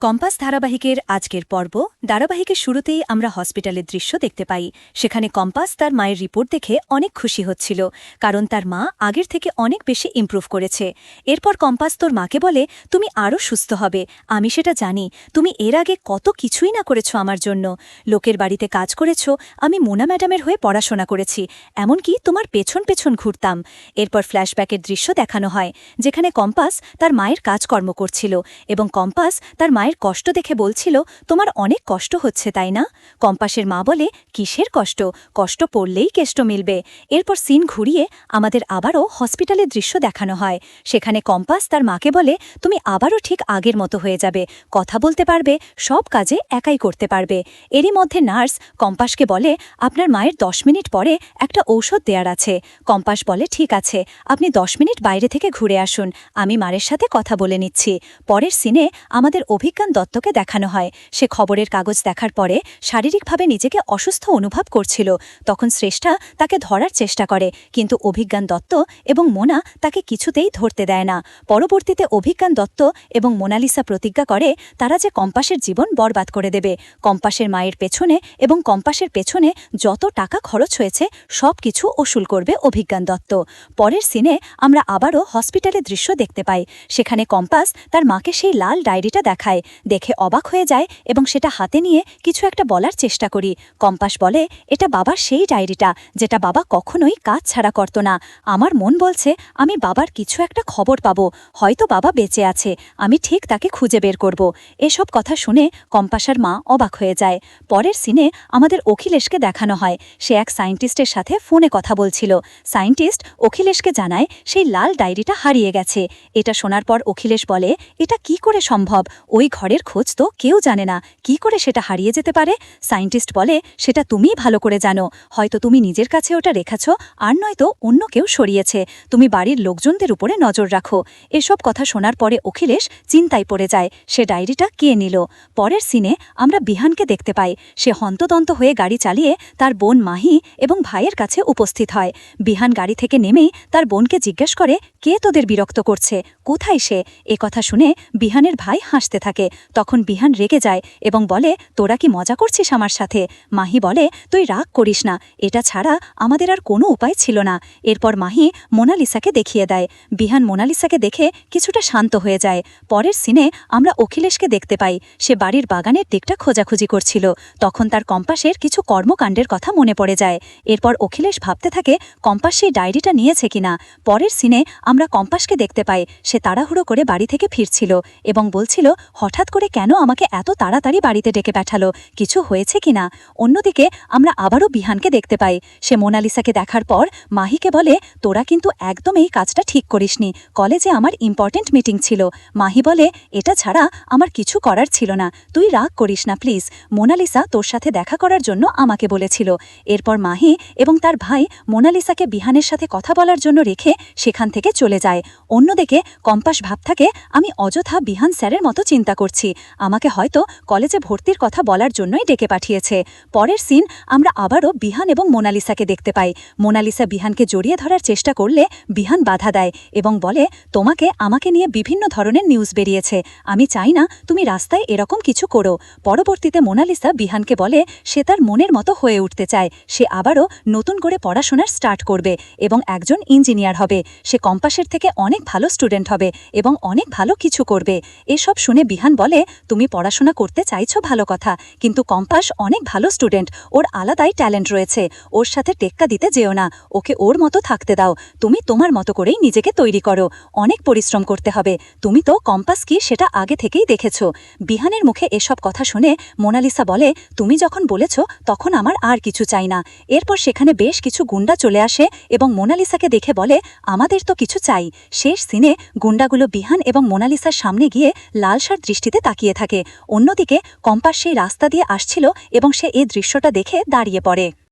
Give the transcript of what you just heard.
Compass ধারাবাহিকের আজকের পর্ব ধারাবাহিকের শুরুতেই আমরা হসপিটালের দৃশ্য দেখতে পাই। সেখানে কম্পাস তার মায়ের রিপোর্ট দেখে অনেক খুশি হচ্ছিল, কারণ তার মা আগের থেকে অনেক বেশি ইমপ্রুভ করেছে। এরপর কম্পাস তোর মাকে বলে, তুমি আরও সুস্থ হবে, আমি সেটা জানি। তুমি এর আগে কত কিছুই না করেছ আমার জন্য। লোকের বাড়িতে কাজ করেছ, আমি মোনা ম্যাডামের হয়ে পড়াশোনা করেছি, এমনকি তোমার পেছন পেছন ঘুরতাম। এরপর ফ্ল্যাশব্যাকের দৃশ্য দেখানো হয়, যেখানে কম্পাস তার মায়ের কাজকর্ম করছিল এবং কম্পাস তার মায়ের কষ্ট দেখে বলছিল, তোমার অনেক কষ্ট হচ্ছে তাই না? কম্পাসের মা বলে, কিসের কষ্ট? কষ্ট পড়লেই কেষ্ট মিলবে। এরপর সিন ঘুরিয়ে আমাদের আবারও হসপিটালের দৃশ্য দেখানো হয়। সেখানে কম্পাস তার মাকে বলে, তুমি আবারও ঠিক আগের মতো হয়ে যাবে, কথা বলতে পারবে, সব কাজে একাই করতে পারবে। এরই মধ্যে নার্স কম্পাসকে বলে, আপনার মায়ের 10 মিনিট পরে একটা ঔষধ দেয়ার আছে। কম্পাস বলে, ঠিক আছে, আপনি 10 মিনিট বাইরে থেকে ঘুরে আসুন, আমি মায়ের সাথে কথা বলে নিচ্ছি। পরের সিনে আমাদের অভিজ্ঞান দত্তকে দেখানো হয়। সে খবরের কাগজ দেখার পরে শারীরিকভাবে নিজেকে অসুস্থ অনুভব করছিল। তখন শ্রেষ্ঠা তাকে ধরার চেষ্টা করে, কিন্তু অভিজ্ঞান দত্ত এবং মোনা তাকে কিছুতেই ধরতে দেয় না। পরবর্তীতে অভিজ্ঞান দত্ত এবং মোনালিসা প্রতিজ্ঞা করে তারা যে কম্পাসের জীবন বরবাদ করে দেবে। কম্পাসের মায়ের পেছনে এবং কম্পাসের পেছনে যত টাকা খরচ হয়েছে সব কিছু ওসুল করবে অভিজ্ঞান দত্ত। পরের সিনে আমরা আবারও হসপিটালের দৃশ্য দেখতে পাই। সেখানে কম্পাস তার মাকে সেই লাল ডায়েরিটা দেখায়, দেখে অবাক হয়ে যায় এবং সেটা হাতে নিয়ে কিছু একটা বলার চেষ্টা করি। কম্পাস বলে, এটা বাবার সেই ডায়েরিটা যেটা বাবা কখনোই কাজ ছাড়া করত না। আমার মন বলছে আমি বাবার কিছু একটা খবর পাবো, হয়তো বাবা বেঁচে আছে, আমি ঠিক তাকে খুঁজে বের করব। এসব কথা শুনে কম্পাসের মা অবাক হয়ে যায়। পরের সিনে আমাদের অখিলেশকে দেখানো হয়। সে এক সায়েন্টিস্টের সাথে ফোনে কথা বলছিল। সায়েন্টিস্ট অখিলেশকে জানায় সেই লাল ডায়েরিটা হারিয়ে গেছে। এটা শোনার পর অখিলেশ বলে, এটা কি করে সম্ভব? ওই ঘরের খোঁজ তো কেউ জানে না, কি করে সেটা হারিয়ে যেতে পারে? সায়েন্টিস্ট বলে, সেটা তুমিই ভালো করে জানো, হয়তো তুমি নিজের কাছে ওটা রেখেছ, আর নয়তো অন্য কেউ সরিয়েছে। তুমি বাড়ির লোকজনদের উপরে নজর রাখো। এসব কথা শোনার পরে অখিলেশ চিন্তায় পড়ে যায়, সে ডায়েরিটা কে নিল। পরের সিনে আমরা বিহানকে দেখতে পাই। সে হন্তদন্ত হয়ে গাড়ি চালিয়ে তার বোন মাহি এবং ভাইয়ের কাছে উপস্থিত হয়। বিহান গাড়ি থেকে নেমেই তার বোনকে জিজ্ঞেস করে, কে তোদের বিরক্ত করছে, কোথায় সে? কথা শুনে বিহানের ভাই হাসতে থাকে। তখন বিহান রেগে যায় এবং বলে, তোরা কি মজা করছিস আমার সাথে? মাহি বলে, তুই রাগ করিস না, এটা ছাড়া আমাদের আর কোনো উপায় ছিল না। এরপর মাহি মোনালিসাকে দেখিয়ে দেয়। বিহান মোনালিসাকে দেখে কিছুটা শান্ত হয়ে যায়। পরের সিনে আমরা অখিলেশকে দেখতে পাই। সে বাড়ির বাগানের দিকটা খোঁজাখুঁজি করছিল। তখন তার কম্পাসের কিছু কর্মকাণ্ডের কথা মনে পড়ে যায়। এরপর অখিলেশ ভাবতে থাকে কম্পাস সেই ডায়েরিটা নিয়েছে কিনা। পরের সিনে আমরা কম্পাসকে দেখতে পাই। সে তাড়াহুড়ো করে বাড়ি থেকে ফিরছিল এবং বলছিল, হঠাৎ করে কেন আমাকে এত তাড়াতাড়ি বাড়িতে ডেকে পাঠালো, কিছু হয়েছে কিনা। অন্যদিকে আমরা আবারও বিহানকে দেখতে পাই। সে মোনালিসাকে দেখার পর মাহিকে বলে, তোরা কিন্তু একদম এই কাজটা ঠিক করিসনি, কলেজে আমার ইম্পর্টেন্ট মিটিং ছিল। মাহি বলে, এটা ছাড়া আমার কিছু করার ছিল না, তুই রাগ করিস না প্লিজ, মোনালিসা তোর সাথে দেখা করার জন্য আমাকে বলেছিল। এরপর মাহি এবং তার ভাই মোনালিসাকে বিহানের সাথে কথা বলার জন্য রেখে সেখান থেকে চলে যায়। অন্যদিকে কম্পাস ভাব থাকে, আমি অযথা বিহান স্যারের মতো চিন্তা করছি, আমাকে হয়তো কলেজে ভর্তির কথা বলার জন্যই ডেকে পাঠিয়েছে। পরের সিন আমরা আবারও বিহান এবং মোনালিসাকে দেখতে পাই। মোনালিসা বিহানকে জড়িয়ে ধরার চেষ্টা করলে বিহান বাধা দেয় এবং বলে, আমাকে নিয়ে বিভিন্ন ধরনের নিউজ বেরিয়েছে, আমি চাই না তুমি রাস্তায় এরকম কিছু করো। পরবর্তীতে মোনালিসা বিহানকে বলে সে তার মনের মতো হয়ে উঠতে চায়, সে আবারও নতুন করে পড়াশোনার স্টার্ট করবে এবং একজন ইঞ্জিনিয়ার হবে। সে কম্পাসের থেকে অনেক ভালো স্টুডেন্ট হবে এবং অনেক ভালো কিছু করবে। এসব শুনে বিহান বলে, তুমি পড়াশোনা করতে চাইছো ভালো কথা, কিন্তু কম্পাস অনেক ভালো স্টুডেন্ট, ওর আলাদাই ট্যালেন্ট রয়েছে, ওর সাথে টেক্কা দিতে যেও না, ওকে ওর মতো থাকতে দাও, তুমি তোমার মতো করেই নিজেকে তৈরি করো, অনেক পরিশ্রম করতে হবে, তুমি তো কম্পাস কি সেটা আগে থেকেই দেখেছ। বিহানের মুখে এসব কথা শুনে মোনালিসা বলে, তুমি যখন বলেছ তখন আমার আর কিছু চাই না। এরপর সেখানে বেশ কিছু গুন্ডা চলে আসে এবং মোনালিসাকে দেখে বলে, আমাদের তো কিছু চাই। শেষ সিনে গুন্ডাগুলো বিহান এবং মোনালিসার সামনে গিয়ে লালসার দৃষ্টিতে তাকিয়ে থাকে। অন্যদিকে কম্পাস সেই রাস্তা দিয়ে আসছিল এবং সে এই দৃশ্যটা দেখে দাঁড়িয়ে পড়ে।